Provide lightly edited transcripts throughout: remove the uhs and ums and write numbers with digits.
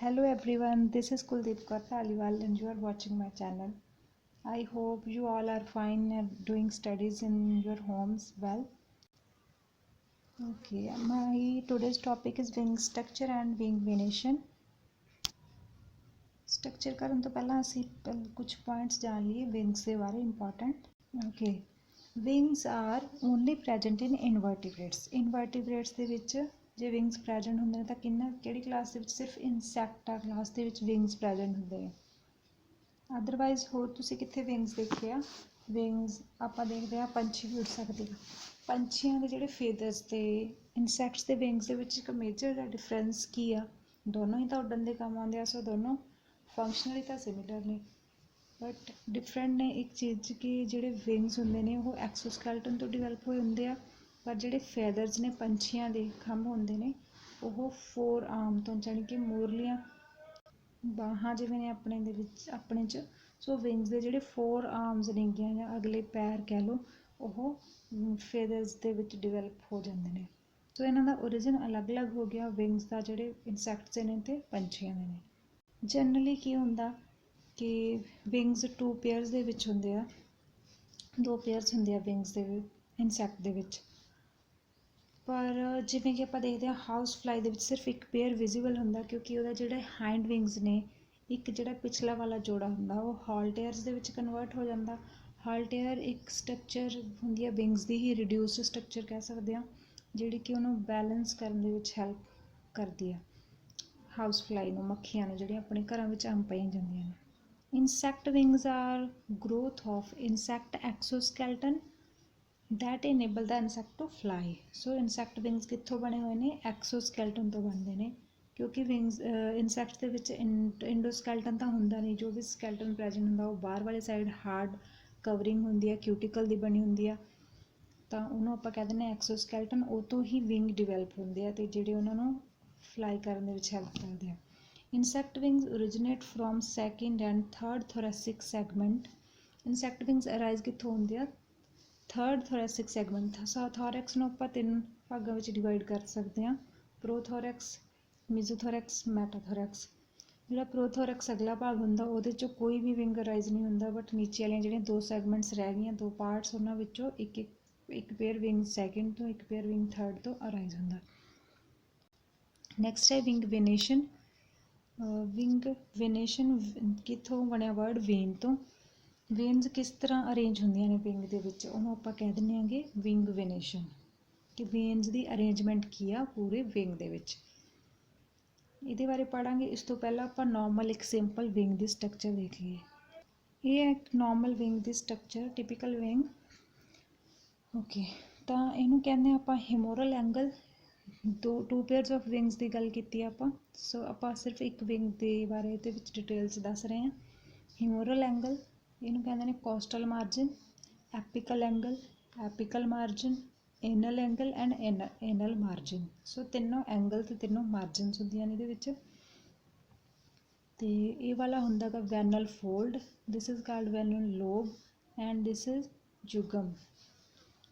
Hello everyone, this is Kuldeep Kaur Aliwal and you are watching my channel. I hope you all are fine and doing studies in your homes well. Okay, my today's topic is wing structure and wing venation. Structure ਕਰਨ ਤੋਂ ਪਹਿਲਾਂ ਅਸੀਂ ਕੁਝ points ਜਾਣ ਲਈਏ wings ਦੇ ਬਾਰੇ important. Okay, wings are only present in invertebrates. Invertebrates ਦੇ ਵਿੱਚ ਜੇ ਵਿੰਗਸ ਪ੍ਰੈਜੈਂਟ ਹੁੰਦੇ ਨੇ ਤਾਂ ਕਿਹੜੀ ਕਲਾਸ ਦੇ ਵਿੱਚ ਸਿਰਫ ਇਨਸੈਕਟਾ ਕਲਾਸ ਦੇ ਵਿੱਚ ਵਿੰਗਸ ਪ੍ਰੈਜੈਂਟ ਹੁੰਦੇ ਨੇ. ਅਦਰਵਾਈਜ਼ ਹੋਰ ਤੁਸੀਂ ਕਿੱਥੇ ਵਿੰਗਸ ਦੇਖੇ ਆ? ਵਿੰਗਸ ਆਪਾਂ ਦੇਖਦੇ ਹਾਂ ਪੰਛੀ ਵੀ ਉੱਡ ਸਕਦੇ ਆ. ਪੰਛੀਆਂ ਦੇ ਜਿਹੜੇ ਫੇਦਰਸ ਤੇ ਇਨਸੈਕਟਸ ਦੇ ਵਿੰਗਸ ਦੇ ਵਿੱਚ ਇੱਕ ਮੇਜਰ ਦਾ ਡਿਫਰੈਂਸ ਕੀ ਆ? ਦੋਨੋਂ ਹੀ ਤਾਂ ਉੱਡਣ ਦੇ ਕੰਮ ਆਉਂਦੇ ਆ, ਸੋ ਦੋਨੋਂ ਫੰਕਸ਼ਨਲੀ ਤਾਂ ਸਿਮਿਲਰ ਨੇ ਬਟ ਡਿਫਰੈਂਟ ਨੇ ਇੱਕ ਚੀਜ਼ 'ਚ ਕਿ ਜਿਹੜੇ ਵਿੰਗਸ ਹੁੰਦੇ ਨੇ ਉਹ ਐਕਸੋਸਕੈਲਟਨ ਤੋਂ ਡਿਵੈਲਪ ਹੋਏ ਹੁੰਦੇ ਆ, ਪਰ ਜਿਹੜੇ ਫੈਦਰਸ ਨੇ ਪੰਛੀਆਂ ਦੇ ਖੰਭ ਹੁੰਦੇ ਨੇ ਉਹ ਫੋਰ ਆਰਮ ਤੋਂ, ਜਾਣੀ ਕਿ ਮੂਰਲੀਆਂ ਬਾਹਾਂ ਜਿਵੇਂ ਨੇ ਆਪਣੇ 'ਚ ਸੋ ਵਿੰਗਸ ਦੇ ਜਿਹੜੇ ਫੋਰ ਆਰਮਸ ਨੇਗੀਆਂ ਜਾਂ ਅਗਲੇ ਪੈਰ ਕਹਿ ਲਓ ਉਹ ਫੇਦਰਸ ਦੇ ਵਿੱਚ ਡਿਵੈਲਪ ਹੋ ਜਾਂਦੇ ਨੇ. ਸੋ ਇਹਨਾਂ ਦਾ ਓਰੀਜਨ ਅਲੱਗ-ਅਲੱਗ ਹੋ ਗਿਆ ਵਿੰਗਸ ਦਾ, ਜਿਹੜੇ ਇਨਸੈਕਟਸ ਦੇ ਨੇ ਅਤੇ ਪੰਛੀਆਂ ਦੇ ਨੇ. ਜਨਰਲੀ ਕੀ ਹੁੰਦਾ ਕਿ ਵਿੰਗਸ 2 ਪੇਅਰਸ ਦੇ ਵਿੱਚ ਹੁੰਦੇ ਆ, 2 ਪੇਅਰਸ ਹੁੰਦੇ ਆ ਵਿੰਗਸ ਦੇ ਇਨਸੈਕਟ ਦੇ ਵਿੱਚ. ਪਰ ਜਿਵੇਂ ਕਿ ਆਪਾਂ ਦੇਖਦੇ ਹਾਂ ਹਾਊਸ ਫਲਾਈ ਦੇ ਵਿੱਚ ਸਿਰਫ ਇੱਕ ਪੇਅਰ ਵਿਜ਼ੀਬਲ ਹੁੰਦਾ ਕਿਉਂਕਿ ਉਹਦਾ ਜਿਹੜਾ ਹੈਂਡ ਵਿੰਗਸ ਨੇ ਇੱਕ ਜਿਹੜਾ ਪਿਛਲਾ ਵਾਲਾ ਜੋੜਾ ਹੁੰਦਾ ਉਹ ਹਾਲਟੇਅਰਸ ਦੇ ਵਿੱਚ ਕਨਵਰਟ ਹੋ ਜਾਂਦਾ. ਹਾਲਟੇਅਰ ਇੱਕ ਸਟਰਕਚਰ ਹੁੰਦੀ ਹੈ ਵਿੰਗਸ ਦੀ ਹੀ ਰਿਡਿਊਸਡ ਸਟਰਕਚਰ ਕਹਿ ਸਕਦੇ ਹਾਂ, ਜਿਹੜੀ ਕਿ ਉਹਨੂੰ ਬੈਲੈਂਸ ਕਰਨ ਦੇ ਵਿੱਚ ਹੈਲਪ ਕਰਦੀ ਆ ਹਾਊਸ ਫਲਾਈ ਨੂੰ, ਮੱਖੀਆਂ ਨੂੰ ਜਿਹੜੀਆਂ ਆਪਣੇ ਘਰਾਂ ਵਿੱਚ ਆਮ ਪਾਈਆਂ ਜਾਂਦੀਆਂ ਨੇ. Insect wings are growth of insect exoskeleton that enable the insect to fly. So insect wings ਕਿੱਥੋਂ ਬਣੇ ਹੋਏ ਨੇ? ਐਕਸੋਸਕੈਲਟਨ ਤੋਂ ਬਣਦੇ ਨੇ ਕਿਉਂਕਿ ਵਿੰਗਸ ਇਨਸੈਕਟਸ ਦੇ ਵਿੱਚ ਇੰਡੋਸਕੈਲਟਨ ਤਾਂ ਹੁੰਦਾ ਨਹੀਂ, ਜੋ ਵੀ ਸਕੈਲਟਨ ਪ੍ਰੈਜੈਂਟ ਹੁੰਦਾ ਉਹ ਬਾਹਰ ਵਾਲੀ ਸਾਈਡ ਹਾਰਡ ਕਵਰਿੰਗ ਹੁੰਦੀ ਹੈ, ਕਿਊਟੀਕਲ ਦੀ ਬਣੀ ਹੁੰਦੀ ਆ, ਤਾਂ ਉਹਨੂੰ ਆਪਾਂ ਕਹਿ ਦਿੰਦੇ ਹਾਂ ਐਕਸੋਸਕੈਲਟਨ. ਉਹ ਤੋਂ ਹੀ ਵਿੰਗ ਡਿਵੈਲਪ ਹੁੰਦੇ ਆ ਅਤੇ ਜਿਹੜੇ ਉਹਨਾਂ ਨੂੰ ਫਲਾਈ ਕਰਨ ਦੇ ਵਿੱਚ ਹੈਲਪ ਕਰਦੇ ਆ. Insect wings originate from second and third thoracic segment. Insect wings arise ਕਿੱਥੋਂ ਹੁੰਦੇ ਆ? Third thoracic segment. ਥੋਰੈਕਸ ਨੂੰ ਆਪਾਂ 3 ਭਾਗਾਂ ਵਿੱਚ ਡਿਵਾਈਡ ਕਰ ਸਕਦੇ ਹਾਂ, ਪ੍ਰੋਥੋਰੈਕਸ, ਮੀਜ਼ੋਥੋਰੈਕਸ, ਮੈਟਾਥੋਰੈਕਸ. ਜਿਹੜਾ ਪ੍ਰੋਥੋਰੈਕਸ ਅਗਲਾ ਭਾਗ ਹੁੰਦਾ ਉਹਦੇ 'ਚੋਂ ਕੋਈ ਵੀ ਵਿੰਗ ਅਰਾਈਜ਼ ਨਹੀਂ ਹੁੰਦਾ, ਬਟ ਨੀਚੇ ਵਾਲੀਆਂ ਜਿਹੜੀਆਂ 2 ਸੈਗਮੈਂਟਸ ਰਹਿ ਗਈਆਂ, 2 ਪਾਰਟਸ, ਉਹਨਾਂ ਵਿੱਚੋਂ ਇੱਕ ਪੇਅਰ ਵਿੰਗ ਸੈਕਿੰਡ ਤੋਂ, ਇੱਕ ਪੇਅਰ ਵਿੰਗ ਥਰਡ ਤੋਂ ਅਰਾਈਜ਼ ਹੁੰਦਾ. ਨੈਕਸਟ ਹੈ ਵਿੰਗ ਵੇਨੇਸ਼ਨ. ਵਿੰਗ ਵੇਨੇਸ਼ਨ ਕਿੱਥੋਂ ਬਣਿਆ ਵਰਡ? ਵੇਨ ਤੋਂ. ਵੇਨਸ ਕਿਸ ਤਰ੍ਹਾਂ ਅਰੇਂਜ ਹੁੰਦੀਆਂ ਨੇ ਵਿੰਗ ਦੇ ਵਿੱਚ, ਉਹਨੂੰ ਆਪਾਂ ਕਹਿ ਦਿੰਦੇ ਹਾਂਗੇ ਵਿੰਗ ਵੇਨੇਸ਼ਨ, ਕਿ ਵੇਨਸ ਦੀ ਅਰੇਂਜਮੈਂਟ ਕੀ ਆ ਪੂਰੇ ਵਿੰਗ ਦੇ ਵਿੱਚ. ਇਹਦੇ ਬਾਰੇ ਪੜ੍ਹਾਂਗੇ. ਇਸ ਤੋਂ ਪਹਿਲਾਂ ਆਪਾਂ ਨੋਰਮਲ ਇੱਕ ਸਿੰਪਲ ਵਿੰਗ ਦੀ ਸਟਰਕਚਰ ਦੇਖ ਲਈਏ. ਇਹ ਹੈ ਇੱਕ ਨੋਰਮਲ ਵਿੰਗ ਦੀ ਸਟਰਕਚਰ, ਟਿਪੀਕਲ ਵਿੰਗ. ਓਕੇ, ਤਾਂ ਇਹਨੂੰ ਕਹਿੰਦੇ ਆਪਾਂ ਹਿਮੋਰਲ ਐਂਗਲ. 2 ਪੇਅਰਸ ਆਫ ਵਿੰਗਸ ਦੀ ਗੱਲ ਕੀਤੀ ਆਪਾਂ, ਸੋ ਆਪਾਂ ਸਿਰਫ ਇੱਕ ਵਿੰਗ ਦੇ ਬਾਰੇ ਇਹਦੇ ਵਿੱਚ ਡਿਟੇਲਸ ਦੱਸ ਰਹੇ ਹਾਂ. ਹਿਮੋਰਲ ਐਂਗਲ, ਇਹਨੂੰ ਕਹਿੰਦੇ ਨੇ costal margin, apical angle, apical margin, anal angle and anal margin. So ਤਿੰਨੋਂ ਐਂਗਲ ਅਤੇ ਤਿੰਨੋਂ ਮਾਰਜਨਸ ਹੁੰਦੀਆਂ ਨੇ ਇਹਦੇ ਵਿੱਚ. ਅਤੇ ਇਹ ਵਾਲਾ ਹੁੰਦਾ ਗਾ vannal fold, this is called vannal lobe and this is jugum,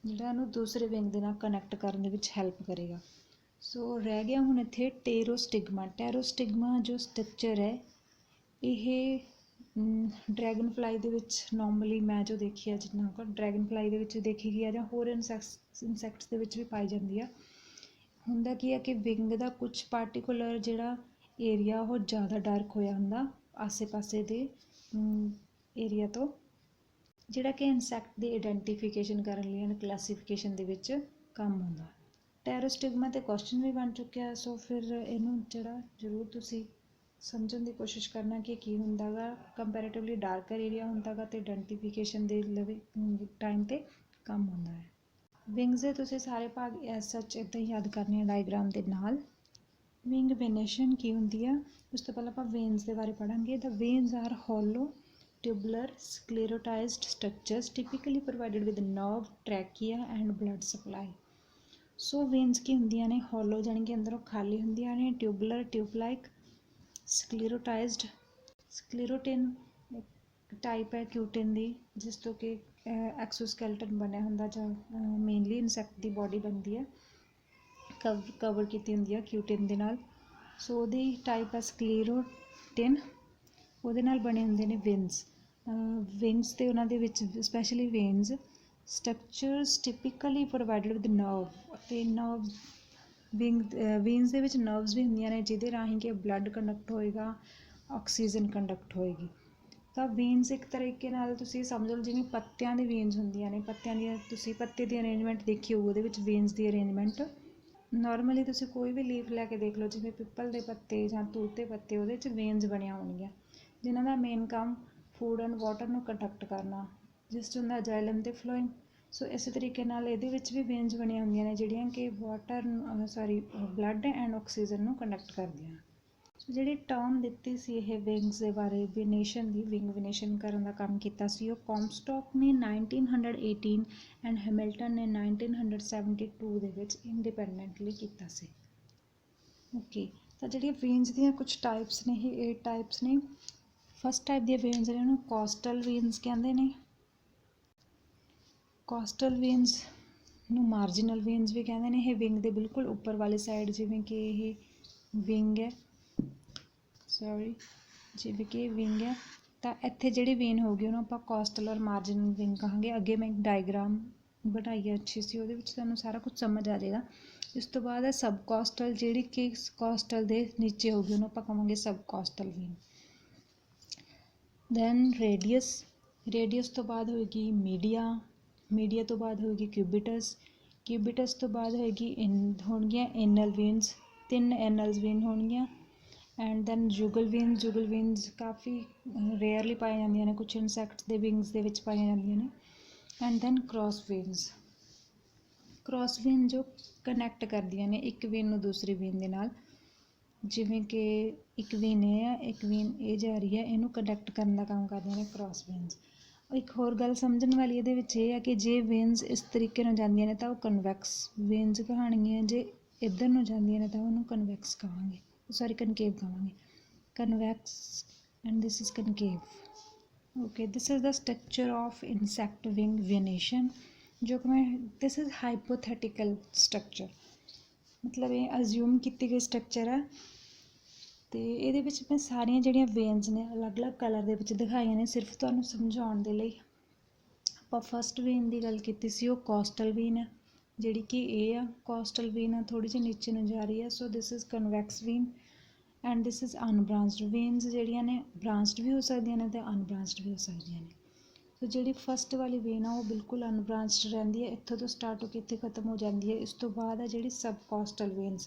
ਜਿਹੜਾ ਇਹਨੂੰ ਦੂਸਰੇ ਵਿੰਗ ਦੇ ਨਾਲ ਕਨੈਕਟ ਕਰਨ ਦੇ ਵਿੱਚ ਹੈਲਪ ਕਰੇਗਾ. ਸੋ ਰਹਿ ਗਿਆ ਹੁਣ ਇੱਥੇ ਟੇਰੋਸਟਿਗਮਾ. ਟੈਰੋਸਟਿਗਮਾ ਜੋ ਸਟਰਕਚਰ ਹੈ ਇਹ ਡਰੈਗਨ ਫਲਾਈ ਦੇ ਵਿੱਚ ਨੋਰਮਲੀ ਮੈਂ ਜੋ ਦੇਖੀ ਆ, ਜਿੰਨਾ ਕੁ ਡਰੈਗਨ ਫਲਾਈ ਦੇ ਵਿੱਚ ਦੇਖੀ ਗਈ ਆ ਜਾਂ ਹੋਰ ਇਨਸੈਕਟਸ ਦੇ ਵਿੱਚ ਵੀ ਪਾਈ ਜਾਂਦੀ ਆ. ਹੁੰਦਾ ਕੀ ਆ ਕਿ ਵਿੰਗ ਦਾ ਕੁਛ ਪਾਰਟੀਕੂਲਰ ਜਿਹੜਾ ਏਰੀਆ ਉਹ ਜ਼ਿਆਦਾ ਡਾਰਕ ਹੋਇਆ ਹੁੰਦਾ ਆਸੇ ਪਾਸੇ ਦੇ ਏਰੀਆ ਤੋਂ, ਜਿਹੜਾ ਕਿ ਇਨਸੈਕਟ ਦੀ ਆਈਡੈਂਟੀਫਿਕੇਸ਼ਨ ਕਰਨ ਲਈ ਐਂਡ ਕਲਾਸੀਫਿਕੇਸ਼ਨ ਦੇ ਵਿੱਚ ਕੰਮ ਆਉਂਦਾ. ਟੈਰੋਸਟਿਗਮਾ 'ਤੇ ਕੁਐਸਚਨ ਵੀ ਬਣ ਚੁੱਕਿਆ, ਸੋ ਫਿਰ ਇਹਨੂੰ ਜਿਹੜਾ ਜ਼ਰੂਰ ਤੁਸੀਂ ਸਮਝਣ ਦੀ ਕੋਸ਼ਿਸ਼ ਕਰਨਾ ਕਿ ਕੀ ਹੁੰਦਾ ਗਾ. ਕੰਪੈਰੇਟਿਵਲੀ ਡਾਰਕਰ ਏਰੀਆ ਹੁੰਦਾ ਗਾ ਅਤੇ ਆਈਡੈਂਟੀਫਿਕੇਸ਼ਨ ਦੇ ਟਾਈਮ 'ਤੇ ਕੰਮ ਆਉਂਦਾ ਹੈ. ਵਿੰਗਸ ਦੇ ਤੁਸੀਂ ਸਾਰੇ ਭਾਗ ਐਸ ਸੱਚ ਇੱਦਾਂ ਹੀ ਯਾਦ ਕਰਨੇ ਆ ਡਾਇਗਰਾਮ ਦੇ ਨਾਲ. ਵਿੰਗ ਵੇਨੇਸ਼ਨ ਕੀ ਹੁੰਦੀ ਆ? ਉਸ ਤੋਂ ਪਹਿਲਾਂ ਆਪਾਂ ਵੇਨਸ ਦੇ ਬਾਰੇ ਪੜ੍ਹਾਂਗੇ. The veins are hollow tubular sclerotized structures typically provided with nerve, trachea and blood supply. So veins ਕੀ ਹੁੰਦੀਆਂ ਨੇ? ਹੋਲੋ ਜਾਣੀ ਕਿ ਅੰਦਰੋਂ ਖਾਲੀ ਹੁੰਦੀਆਂ ਨੇ, tubular tube like, sclerotized, sclerotin type ਹੈ ਕਿਊਟਿਨ ਦੀ, ਜਿਸ ਤੋਂ ਕਿ ਐਕਸੋਸਕੈਲਟਨ ਬਣਿਆ ਹੁੰਦਾ ਜਾਂ ਮੇਨਲੀ ਇਨਸੈਕਟ ਦੀ ਬੋਡੀ ਬਣਦੀ ਹੈ, ਕਵਰ ਕੀਤੀ ਹੁੰਦੀ ਹੈ ਕਿਊਟਿਨ ਦੇ ਨਾਲ. ਸੋ ਉਹਦੀ ਟਾਈਪ ਹੈ ਸਕਲੀਰੋਟਿਨ, ਉਹਦੇ ਨਾਲ ਬਣੇ ਹੁੰਦੇ ਨੇ ਵਿੰਗਸ ਤੇ ਉਹਨਾਂ ਦੇ ਵਿੱਚ specially veins. Structures typically provided with nerve, ਅਤੇ ਨਰਵ ਵੇਨਸ ਦੇ ਵਿੱਚ ਨਰਵਸ ਵੀ ਹੁੰਦੀਆਂ ਨੇ ਜਿਹਦੇ ਰਾਹੀਂ ਕਿ ਬਲੱਡ ਕੰਡਕਟ ਹੋਏਗਾ, ਆਕਸੀਜਨ ਕੰਡਕਟ ਹੋਏਗੀ। ਤਾਂ ਵੇਨਸ ਇੱਕ ਤਰੀਕੇ ਨਾਲ ਤੁਸੀਂ ਸਮਝ ਲਓ ਜਿਵੇਂ ਪੱਤਿਆਂ ਦੀ ਵੇਨਸ ਹੁੰਦੀਆਂ ਨੇ, ਪੱਤਿਆਂ ਦੀਆਂ ਤੁਸੀਂ ਪੱਤੇ ਦੀ ਅਰੇਂਜਮੈਂਟ ਦੇਖੀ ਹੋਊ, ਉਹਦੇ ਵਿੱਚ ਵੇਨਸ ਦੀ ਅਰੇਂਜਮੈਂਟ ਨੋਰਮਲੀ ਤੁਸੀਂ ਕੋਈ ਵੀ ਲੀਫ ਲੈ ਕੇ ਦੇਖ ਲਓ, ਜਿਵੇਂ ਪਿੱਪਲ ਦੇ ਪੱਤੇ ਜਾਂ ਤੂਤ ਦੇ ਪੱਤੇ, ਉਹਦੇ 'ਚ ਵੇਨਸ ਬਣੀਆਂ ਹੋਣਗੀਆਂ ਜਿਨ੍ਹਾਂ ਦਾ ਮੇਨ ਕੰਮ ਫੂਡ ਐਂਡ ਵਾਟਰ ਨੂੰ ਕੰਡਕਟ ਕਰਨਾ, ਜਿਸ 'ਚ ਹੁੰਦਾ ਜਾਇਲਮ ਅਤੇ ਫਲੋਇਮ। ਸੋ ਇਸੇ ਤਰੀਕੇ ਨਾਲ ਇਹਦੇ ਵਿੱਚ ਵੀ ਵੇਨਸ ਬਣੀਆਂ ਹੁੰਦੀਆਂ ਨੇ ਜਿਹੜੀਆਂ ਕਿ ਬਲੱਡ ਐਂਡ ਆਕਸੀਜਨ ਨੂੰ ਕੰਡਕਟ ਕਰਦੀਆਂ। ਸੋ ਜਿਹੜੀ ਟਰਮ ਦਿੱਤੀ ਸੀ ਇਹ ਵਿੰਗਸ ਦੇ ਬਾਰੇ, ਵਿਨੇਸ਼ਨ ਦੀ, ਵਿੰਗ ਵਿਨੇਸ਼ਨ ਕਰਨ ਦਾ ਕੰਮ ਕੀਤਾ ਸੀ ਉਹ ਕੌਮਸਟੌਕ ਨੇ 1918 ਐਂਡ ਹੈਮਿਲਟਨ ਨੇ 1972 ਦੇ ਵਿੱਚ ਇੰਡੀਪੈਂਡੈਂਟਲੀ ਕੀਤਾ ਸੀ। ਓਕੇ, ਤਾਂ ਜਿਹੜੀਆਂ ਵੇਨਸ ਦੀਆਂ ਕੁਛ ਟਾਈਪਸ ਨੇ, ਇਹ 8 ਟਾਈਪਸ ਨੇ। ਫਸਟ ਟਾਈਪ ਦੀਆਂ ਵੇਨਸ ਨੇ ਉਹਨੂੰ ਕੋਸਟਲ ਵੇਨਸ ਕਹਿੰਦੇ ਨੇ। ਕੋਸਟਲ ਵੇਨਸ ਨੂੰ ਮਾਰਜਨਲ ਵੇਨਸ ਵੀ ਕਹਿੰਦੇ ਨੇ। ਇਹ ਵਿੰਗ ਦੇ ਬਿਲਕੁਲ ਉੱਪਰ ਵਾਲੀ ਸਾਈਡ, ਜਿਵੇਂ ਕਿ ਇਹ ਵਿੰਗ ਹੈ, ਜਿਵੇਂ ਕਿ ਇਹ ਵਿੰਗ ਹੈ, ਤਾਂ ਇੱਥੇ ਜਿਹੜੀ ਵੇਨ ਹੋਊਗੀ ਉਹਨੂੰ ਆਪਾਂ ਕੋਸਟਲ ਔਰ ਮਾਰਜਨਲ ਵਿੰਗ ਕਹਾਂਗੇ। ਅੱਗੇ ਮੈਂ ਇੱਕ ਡਾਇਗਰਾਮ ਬਣਾਈ ਹੈ ਅੱਛੀ ਸੀ, ਉਹਦੇ ਵਿੱਚ ਤੁਹਾਨੂੰ ਸਾਰਾ ਕੁਝ ਸਮਝ ਆ ਜਾਏਗਾ। ਇਸ ਤੋਂ ਬਾਅਦ ਹੈ ਸਬ ਕੋਸਟਲ, ਜਿਹੜੀ ਕਿ ਕੋਸਟਲ ਦੇ ਨੀਚੇ ਹੋਊਗੀ ਉਹਨੂੰ ਆਪਾਂ ਕਹਾਂਗੇ ਸਬ ਕੋਸਟਲ ਵੇਨ। ਦੈਨ ਰੇਡੀਅਸ ਤੋਂ ਬਾਅਦ ਹੋਏਗੀ ਮੀਡੀਆ ਤੋਂ ਬਾਅਦ ਹੋਏਗੀ ਕਿਊਬਿਟਸ ਤੋਂ ਬਾਅਦ ਹੋਣਗੀਆਂ ਏਨਲ ਵੇਨਸ, 3 ਏਨਲਸ ਵੇਨ ਹੋਣਗੀਆਂ। ਐਂਡ ਦੈਨ ਜੁਗਲ ਵੇਨਸ ਕਾਫੀ ਰੇਅਰਲੀ ਪਾਈਆਂ ਜਾਂਦੀਆਂ ਨੇ, ਕੁਛ ਇਨਸੈਕਟਸ ਦੇ ਵਿੰਗਸ ਦੇ ਵਿੱਚ ਪਾਈਆਂ ਜਾਂਦੀਆਂ ਨੇ। ਐਂਡ ਦੈਨ ਕ੍ਰੋਸ ਵੇਨ ਜੋ ਕਨੈਕਟ ਕਰਦੀਆਂ ਨੇ ਇੱਕ ਵੇਨ ਨੂੰ ਦੂਸਰੀ ਵੇਨ ਦੇ ਨਾਲ, ਜਿਵੇਂ ਕਿ ਇੱਕ ਵੇਨ ਇਹ ਹੈ, ਇੱਕ ਵੇਨ ਇਹ ਜਾ ਰਹੀ ਹੈ, ਇਹਨੂੰ ਕਨੈਕਟ ਕਰਨ ਦਾ ਕੰਮ ਕਰਦੀਆਂ ਨੇ ਕ੍ਰੋਸ ਵੇਨਸ। ਇੱਕ ਹੋਰ ਗੱਲ ਸਮਝਣ ਵਾਲੀ ਇਹਦੇ ਵਿੱਚ ਇਹ ਹੈ ਕਿ ਜੇ ਵੇਨਸ ਇਸ ਤਰੀਕੇ ਨਾਲ ਜਾਂਦੀਆਂ ਨੇ ਤਾਂ ਉਹ ਕਨਵੈਕਸ ਵੇਨਸ ਕਹਾਣਗੀਆਂ, ਜੇ ਇੱਧਰ ਨੂੰ ਜਾਂਦੀਆਂ ਨੇ ਤਾਂ ਉਹਨੂੰ ਕਨਕੇਵ ਕਹਾਂਗੇ। Convex and this is concave. Okay, this is the structure of insect wing venation, ਜੋ ਕਿ ਦਿਸ ਇਜ਼ ਹਾਈਪੋਥੈਟੀਕਲ ਸਟਰਕਚਰ, ਮਤਲਬ ਇਹ ਅਜ਼ਿਊਮ ਕੀਤੀ ਗਈ ਸਟਰਕਚਰ ਹੈ। ਅਤੇ ਇਹਦੇ ਵਿੱਚ ਮੈਂ ਸਾਰੀਆਂ ਜਿਹੜੀਆਂ ਵੇਨਸ ਨੇ ਅਲੱਗ-ਅਲੱਗ ਕਲਰ ਦੇ ਵਿੱਚ ਦਿਖਾਈਆਂ ਨੇ ਸਿਰਫ ਤੁਹਾਨੂੰ ਸਮਝਾਉਣ ਦੇ ਲਈ। ਆਪਾਂ ਫਸਟ ਵੇਨ ਦੀ ਗੱਲ ਕੀਤੀ ਸੀ, ਉਹ ਕੋਸਟਲ ਵੇਨ ਹੈ, ਜਿਹੜੀ ਕਿ ਇਹ ਆ ਕੋਸਟਲ ਵੇਨ ਆ, ਥੋੜ੍ਹੀ ਜਿਹੀ ਨੀਚੇ ਨੂੰ ਜਾ ਰਹੀ ਹੈ। So this is convex vein and this is unbranched veins, ਜਿਹੜੀਆਂ ਨੇ ਬ੍ਰਾਂਚਡ ਵੀ ਹੋ ਸਕਦੀਆਂ ਨੇ ਅਤੇ ਅਨਬ੍ਰਾਂਚਡ ਵੀ ਹੋ ਸਕਦੀਆਂ ਨੇ। ਸੋ ਜਿਹੜੀ ਫਸਟ ਵਾਲੀ ਵੇਨ ਆ ਉਹ ਬਿਲਕੁਲ ਅਨਬ੍ਰਾਂਚਡ ਰਹਿੰਦੀ ਹੈ, ਇੱਥੋਂ ਤੋਂ ਸਟਾਰਟ ਹੋ ਕੇ ਇੱਥੇ ਖਤਮ ਹੋ ਜਾਂਦੀ ਹੈ। ਇਸ ਤੋਂ ਬਾਅਦ ਹੈ ਜਿਹੜੀ ਸਬ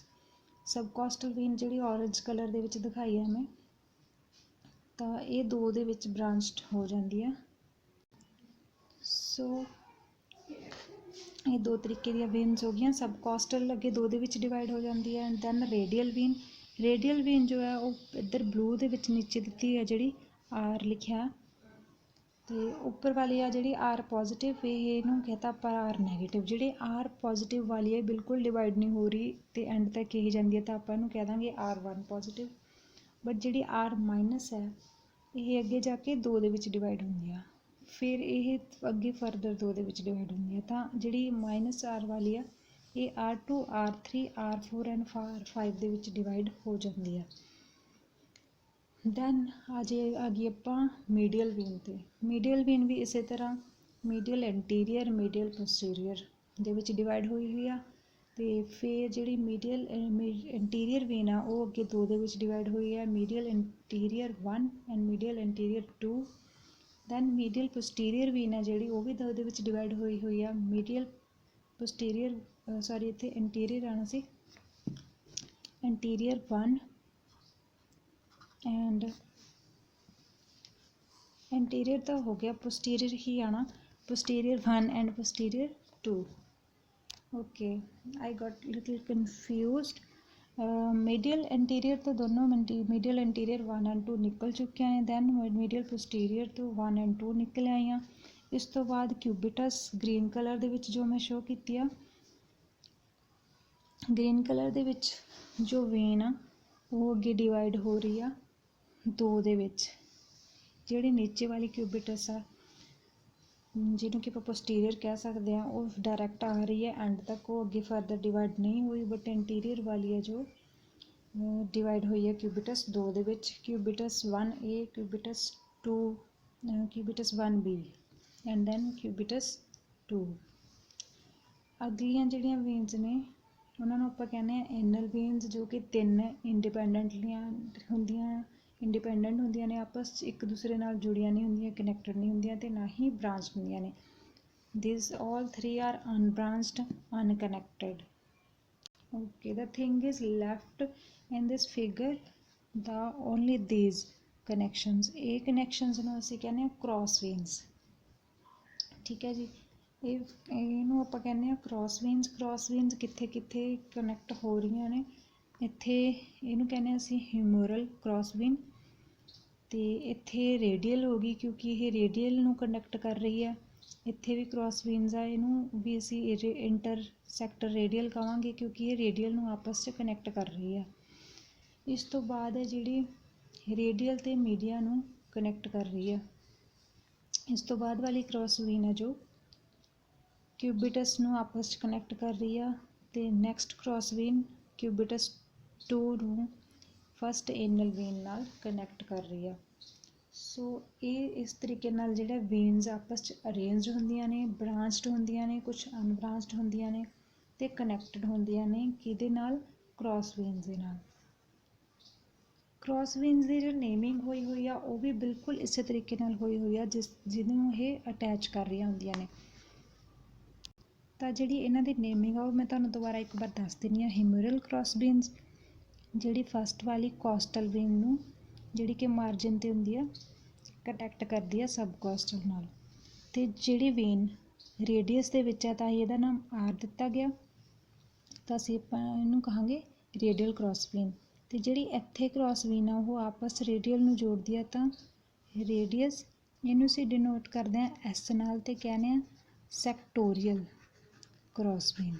ਕੋਸਟਲ ਵੇਨ ਜਿਹੜੀ ਔਰੇਂਜ ਕਲਰ ਦੇ ਵਿੱਚ ਦਿਖਾਈ ਹੈ ਮੈਂ, ਤਾਂ ਇਹ 2 ਦੇ ਵਿੱਚ ਬ੍ਰਾਂਚਡ ਹੋ ਜਾਂਦੀ ਹੈ। ਸੋ ਇਹ 2 ਤਰੀਕੇ ਦੀਆਂ ਵੇਨਸ ਹੋ ਗਈਆਂ। ਸਬ ਕੋਸਟਲ ਅੱਗੇ 2 ਦੇ ਵਿੱਚ ਡਿਵਾਈਡ ਹੋ ਜਾਂਦੀ ਹੈ। ਐਂਡ ਦੈਨ ਰੇਡੀਅਲ ਵੇਨ ਜੋ ਹੈ ਉਹ ਇੱਧਰ ਬਲੂ ਦੇ ਵਿੱਚ ਨੀਚੇ ਦਿੱਤੀ ਹੈ, ਜਿਹੜੀ ਆਰ ਲਿਖਿਆ, ਅਤੇ ਉੱਪਰ ਵਾਲੀ ਆ ਜਿਹੜੀ ਆਰ ਪੋਜ਼ੀਟਿਵ, ਇਹਨੂੰ ਕਹਤਾ ਆਪਾਂ ਆਰ ਨੈਗੇਟਿਵ। ਜਿਹੜੀ ਆਰ ਪੋਜ਼ੀਟਿਵ ਵਾਲੀ ਹੈ ਬਿਲਕੁਲ ਡਿਵਾਈਡ ਨਹੀਂ ਹੋ ਰਹੀ ਅਤੇ ਐਂਡ ਤੱਕ ਕਹੀ ਜਾਂਦੀ ਹੈ, ਤਾਂ ਆਪਾਂ ਇਹਨੂੰ ਕਹਿ ਦਾਂਗੇ R1 ਪੋਜ਼ੀਟਿਵ। ਬਟ ਜਿਹੜੀ ਆਰ ਮਾਈਨਸ ਹੈ ਇਹ ਅੱਗੇ ਜਾ ਕੇ 2 ਦੇ ਵਿੱਚ ਡਿਵਾਈਡ ਹੁੰਦੀ ਆ, ਫਿਰ ਇਹ ਅੱਗੇ ਫਰਦਰ 2 ਦੇ ਵਿੱਚ ਡਿਵਾਈਡ ਹੁੰਦੀ ਹੈ। ਤਾਂ ਜਿਹੜੀ ਮਾਈਨਸ ਆਰ ਵਾਲੀ ਆ ਇਹ R2 R3 R4 and R5 ਦੇ ਵਿੱਚ ਡਿਵਾਈਡ ਹੋ ਜਾਂਦੀ ਹੈ। ਦੈਨ ਆ ਗਈ ਆਪਾਂ ਮੀਡੀਅਲ ਵੇਨ 'ਤੇ। ਮੀਡੀਅਲ ਵੇਨ ਵੀ ਇਸੇ ਤਰ੍ਹਾਂ ਮੀਡੀਅਲ ਐਂਟੀਰੀਅਰ ਮੀਡੀਅਲ ਪੋਸਟੀਰੀਅਰ ਦੇ ਵਿੱਚ ਡਿਵਾਈਡ ਹੋਈ ਆ, ਅਤੇ ਫਿਰ ਜਿਹੜੀ ਮੀਡੀਅਲ ਐਂਟੀਰੀਅਰ ਵੇਨ ਆ ਉਹ ਅੱਗੇ 2 ਦੇ ਵਿੱਚ ਡਿਵਾਈਡ ਹੋਈ ਹੈ, medial anterior 1 and medial anterior 2। Then medial posterior vein ਹੈ ਜਿਹੜੀ ਉਹ ਵੀ 2 ਦੇ ਵਿੱਚ ਡਿਵਾਈਡ ਹੋਈ ਆ, ਮੀਡੀਅਲ ਪੋਸਟੀਰੀਅਰ ਇੱਥੇ ਐਂਟੀਰੀਅਰ ਆਉਣਾ ਸੀ, ਐਂਟੀਰੀਅਰ 1 ਐਂਡ ਐਂਟੀਰੀਅਰ ਤਾਂ ਹੋ ਗਿਆ, ਪੋਸਟੀਰੀਅਰ ਹੀ ਆਉਣਾ, posterior 1 and posterior 2। Okay, I got little confused. Medial anterior ਤੋਂ ਦੋਨੋਂ ਮੀਡੀਅਲ ਐਂਟੀਰੀਅਰ 1 ਐਂਡ 2 ਨਿਕਲ ਚੁੱਕੀਆਂ ਨੇ। ਦੈਨ ਮੀਡੀਅਲ ਪੋਸਟੀਰੀਅਰ ਤੋਂ 1 ਐਂਡ 2 ਨਿਕਲ ਆਈਆਂ। ਇਸ ਤੋਂ ਬਾਅਦ ਕਿਊਬਿਟਸ ਗ੍ਰੀਨ ਕਲਰ ਦੇ ਵਿੱਚ ਜੋ ਮੈਂ ਸ਼ੋਅ ਕੀਤੀ ਆ, ਗ੍ਰੀਨ ਕਲਰ ਦੇ ਵਿੱਚ ਜੋ ਵੇਨ ਆ ਉਹ ਅੱਗੇ ਡਿਵਾਈਡ ਹੋ ਰਹੀ ਆ 2 ਦੇ ਵਿੱਚ। ਜਿਹੜੀ ਨੀਚੇ ਵਾਲੀ ਕਿਊਬਿਟਸ ਆ ਜਿਹਨੂੰ ਕਿ ਆਪਾਂ ਪੋਸਟੀਰੀਅਰ ਕਹਿ ਸਕਦੇ ਹਾਂ, ਉਹ ਡਾਇਰੈਕਟ ਆ ਰਹੀ ਹੈ ਐਂਡ ਤੱਕ, ਉਹ ਅੱਗੇ ਫਰਦਰ ਡਿਵਾਈਡ ਨਹੀਂ ਹੋਈ। ਬਟ ਇੰਟੀਰੀਅਰ ਵਾਲੀ ਹੈ ਜੋ ਡਿਵਾਈਡ ਹੋਈ ਹੈ ਕਿਊਬਿਟਸ 2 ਦੇ ਵਿੱਚ, ਕਿਊਬਿਟਸ 1A, ਕਿਊਬਿਟਸ 2, ਕਿਊਬਿਟਸ 1B ਐਂਡ ਦੈਨ ਕਿਊਬਿਟਸ 2। ਅਗਲੀਆਂ ਜਿਹੜੀਆਂ ਵੇਨਸ ਨੇ ਉਹਨਾਂ ਨੂੰ ਆਪਾਂ ਕਹਿੰਦੇ ਆ ਐਨਲ ਵੇਨਸ, ਜੋ ਕਿ 3 ਇੰਡੀਪੈਂਡੈਂਟ ਹੁੰਦੀਆਂ ਨੇ, ਆਪਸ 'ਚ ਇੱਕ ਦੂਸਰੇ ਨਾਲ ਜੁੜੀਆਂ ਨਹੀਂ ਹੁੰਦੀਆਂ, ਕਨੈਕਟਡ ਨਹੀਂ ਹੁੰਦੀਆਂ ਅਤੇ ਨਾ ਹੀ ਬ੍ਰਾਂਚ ਹੁੰਦੀਆਂ ਨੇ। These all 3 are unbranched, unconnected. Okay, the thing is left in this figure the only these connections. ਇਹ connections ਨੂੰ ਅਸੀਂ ਕਹਿੰਦੇ ਹਾਂ cross veins। ਠੀਕ ਹੈ ਜੀ, ਇਹਨੂੰ ਆਪਾਂ ਕਹਿੰਦੇ ਹਾਂ cross veins। cross veins ਕਿੱਥੇ ਕਿੱਥੇ ਕਨੈਕਟ ਹੋ ਰਹੀਆਂ ਨੇ, ਇੱਥੇ ਇਹਨੂੰ ਕਹਿੰਦੇ ਹਾਂ ਅਸੀਂ ਹਿਊਮਰਲ cross vein, ਅਤੇ ਇੱਥੇ ਰੇਡੀਅਲ ਹੋ ਗਈ ਕਿਉਂਕਿ ਇਹ ਰੇਡੀਅਲ ਨੂੰ ਕੰਡਕਟ ਕਰ ਰਹੀ ਆ। ਇੱਥੇ ਵੀ ਕ੍ਰੋਸ ਵੀਨਸ ਆ, ਇਹਨੂੰ ਵੀ ਅਸੀਂ ਇੰਟਰਸੈਕਟਰ ਰੇਡੀਅਲ ਕਹਾਂਗੇ ਕਿਉਂਕਿ ਇਹ ਰੇਡੀਅਲ ਨੂੰ ਆਪਸ 'ਚ ਕਨੈਕਟ ਕਰ ਰਹੀ ਆ। ਇਸ ਤੋਂ ਬਾਅਦ ਹੈ ਜਿਹੜੀ ਰੇਡੀਅਲ ਅਤੇ ਮੀਡੀਆ ਨੂੰ ਕਨੈਕਟ ਕਰ ਰਹੀ ਆ। ਇਸ ਤੋਂ ਬਾਅਦ ਵਾਲੀ ਕ੍ਰੋਸ ਵੀਨ ਹੈ ਜੋ ਕਿਊਬਿਟਸ ਨੂੰ ਆਪਸ 'ਚ ਕਨੈਕਟ ਕਰ ਰਹੀ ਆ, ਅਤੇ ਨੈਕਸਟ ਕ੍ਰੋਸ ਵੀਨ ਕਿਊਬਿਟਸ 2 ਨੂੰ ਫਸਟ ਏਨਲ ਵੇਨ ਨਾਲ ਕਨੈਕਟ ਕਰ ਰਹੀ ਆ। ਸੋ ਇਹ ਇਸ ਤਰੀਕੇ ਨਾਲ ਜਿਹੜਾ ਵੇਨਸ ਆਪਸ 'ਚ ਅਰੇਂਜਡ ਹੁੰਦੀਆਂ ਨੇ, ਬ੍ਰਾਂਚਡ ਹੁੰਦੀਆਂ ਨੇ, ਕੁਛ ਅਨਬ੍ਰਾਂਚਡ ਹੁੰਦੀਆਂ ਨੇ ਅਤੇ ਕਨੈਕਟਡ ਹੁੰਦੀਆਂ ਨੇ ਕਿਹਦੇ ਨਾਲ, ਕ੍ਰੋਸ ਵੇਨਸ ਦੇ ਨਾਲ। ਕ੍ਰੋਸ ਵੇਨਸ ਦੀ ਜੋ ਨੇਮਿੰਗ ਹੋਈ ਆ ਉਹ ਵੀ ਬਿਲਕੁਲ ਇਸੇ ਤਰੀਕੇ ਨਾਲ ਹੋਈ ਆ ਜਿਹਨੂੰ ਇਹ ਅਟੈਚ ਕਰ ਰਹੀਆਂ ਹੁੰਦੀਆਂ ਨੇ। ਤਾਂ ਜਿਹੜੀ ਇਹਨਾਂ ਦੀ ਨੇਮਿੰਗ ਆ ਉਹ ਮੈਂ ਤੁਹਾਨੂੰ ਦੁਬਾਰਾ ਇੱਕ ਵਾਰ ਦੱਸ ਦਿੰਦੀ ਹਾਂ। ਹਿਊਮਰਲ ਕ੍ਰੋਸ ਵੇਨਸ, ਜਿਹੜੀ ਫਸਟ ਵਾਲੀ ਕੋਸਟਲ ਵੇਨ ਨੂੰ ਜਿਹੜੀ ਕਿ ਮਾਰਜਨ 'ਤੇ ਹੁੰਦੀ ਆ ਕੰਟੈਕਟ ਕਰਦੀ ਆ ਸਬ ਕੋਸਟਲ ਨਾਲ, ਅਤੇ ਜਿਹੜੀ ਵੇਨ ਰੇਡੀਅਸ ਦੇ ਵਿੱਚ ਹੈ ਤਾਂ ਹੀ ਇਹਦਾ ਨਾਮ ਆਰ ਦਿੱਤਾ ਗਿਆ, ਤਾਂ ਅਸੀਂ ਆਪਾਂ ਇਹਨੂੰ ਕਹਾਂਗੇ ਰੇਡੀਅਲ ਕ੍ਰੋਸ ਵੇਨ। ਅਤੇ ਜਿਹੜੀ ਇੱਥੇ ਕ੍ਰੋਸ ਵੇਨ ਆ ਉਹ ਆਪਸ ਰੇਡੀਅਲ ਨੂੰ ਜੋੜਦੀ ਆ, ਤਾਂ ਰੇਡੀਅਸ ਇਹਨੂੰ ਅਸੀਂ ਡਿਨੋਟ ਕਰਦੇ ਹਾਂ ਐਸ ਨਾਲ ਅਤੇ ਕਹਿੰਦੇ ਹਾਂ ਸੈਕਟੋਰੀਅਲ ਕ੍ਰੋਸ ਵੇਨ,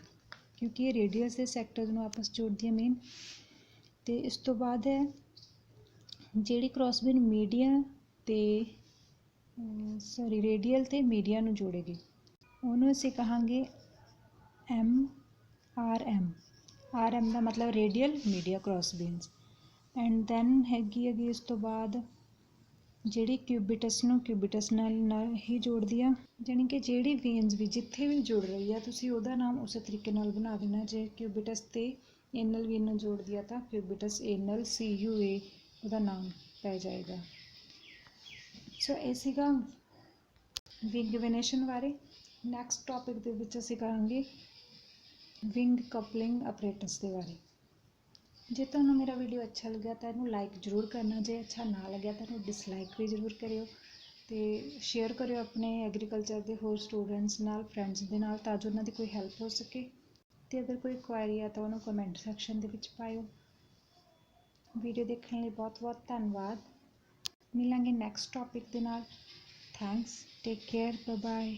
ਕਿਉਂਕਿ ਇਹ ਰੇਡੀਅਸ ਦੇ ਸੈਕਟਰ ਨੂੰ ਆਪਸ ਜੋੜਦੀ ਹੈ ਮੇਨ। ਅਤੇ ਇਸ ਤੋਂ ਬਾਅਦ ਹੈ ਜਿਹੜੀ ਕ੍ਰੋਸ ਵੇਨ ਮੀਡੀਆ ਅਤੇ ਰੇਡੀਅਲ ਅਤੇ ਮੀਡੀਆ ਨੂੰ ਜੋੜੇਗੀ, ਉਹਨੂੰ ਅਸੀਂ ਕਹਾਂਗੇ MRM। RM ਦਾ ਮਤਲਬ radial media cross veins. And then ਹੈਗੀ ਇਸ ਤੋਂ ਬਾਅਦ ਜਿਹੜੀ ਕਿਊਬਿਟਸ ਨੂੰ ਕਿਊਬਿਟਸ ਨਾਲ ਹੀ ਜੋੜਦੀ ਆ, ਜਾਣੀ ਕਿ ਜਿਹੜੀ ਵੇਨਸ ਵੀ ਜਿੱਥੇ ਵੀ ਜੁੜ ਰਹੀ ਆ ਤੁਸੀਂ ਉਹਦਾ ਨਾਮ ਉਸੇ ਤਰੀਕੇ ਨਾਲ ਬਣਾ ਦੇਣਾ। ਜੇ ਕਿਊਬਿਟਸ ਅਤੇ ਏਨਲ ਵੇਨ ਨੂੰ ਜੋੜਦੀ ਆ ਤਾਂ ਕਿਊਬਿਟਸ ਏਨਲ CUA ਉਹਦਾ ਨਾਮ ਪੈ ਜਾਏਗਾ। ਸੋ ਇਹ ਸੀਗਾ ਵਿੰਗ ਵੇਨੇਸ਼ਨ ਬਾਰੇ। ਨੈਕਸਟ ਟੋਪਿਕ ਦੇ ਵਿੱਚ ਅਸੀਂ ਕਰਾਂਗੇ ਵਿੰਗ ਕਪਲਿੰਗ ਆਪਰੇਟਸ ਦੇ ਬਾਰੇ। ਜੇ ਤੁਹਾਨੂੰ ਮੇਰਾ ਵੀਡੀਓ ਅੱਛਾ ਲੱਗਿਆ ਤਾਂ ਇਹਨੂੰ ਲਾਈਕ ਜ਼ਰੂਰ ਕਰਨਾ, ਜੇ ਅੱਛਾ ਨਾ ਲੱਗਿਆ ਤਾਂ ਇਹਨੂੰ ਡਿਸਲਾਈਕ ਵੀ ਜ਼ਰੂਰ ਕਰਿਓ, ਅਤੇ ਸ਼ੇਅਰ ਕਰਿਓ ਆਪਣੇ ਐਗਰੀਕਲਚਰ ਦੇ ਹੋਰ ਸਟੂਡੈਂਟਸ ਨਾਲ, ਫਰੈਂਡਸ ਦੇ ਨਾਲ, ਤਾਂ ਜੋ ਉਹਨਾਂ ਦੀ ਕੋਈ ਹੈਲਪ ਹੋ ਸਕੇ। ਅਤੇ ਅਗਰ ਕੋਈ ਕੁਐਰੀ ਆ ਤਾਂ ਉਹਨੂੰ ਕਮੈਂਟ ਸੈਕਸ਼ਨ ਦੇ ਵਿੱਚ ਪਾਇਓ। ਵੀਡੀਓ ਦੇਖਣ ਲਈ ਬਹੁਤ ਬਹੁਤ ਧੰਨਵਾਦ। ਮਿਲਾਂਗੇ ਨੈਕਸਟ ਟੋਪਿਕ ਦੇ ਨਾਲ। Thanks, take care, bye bye.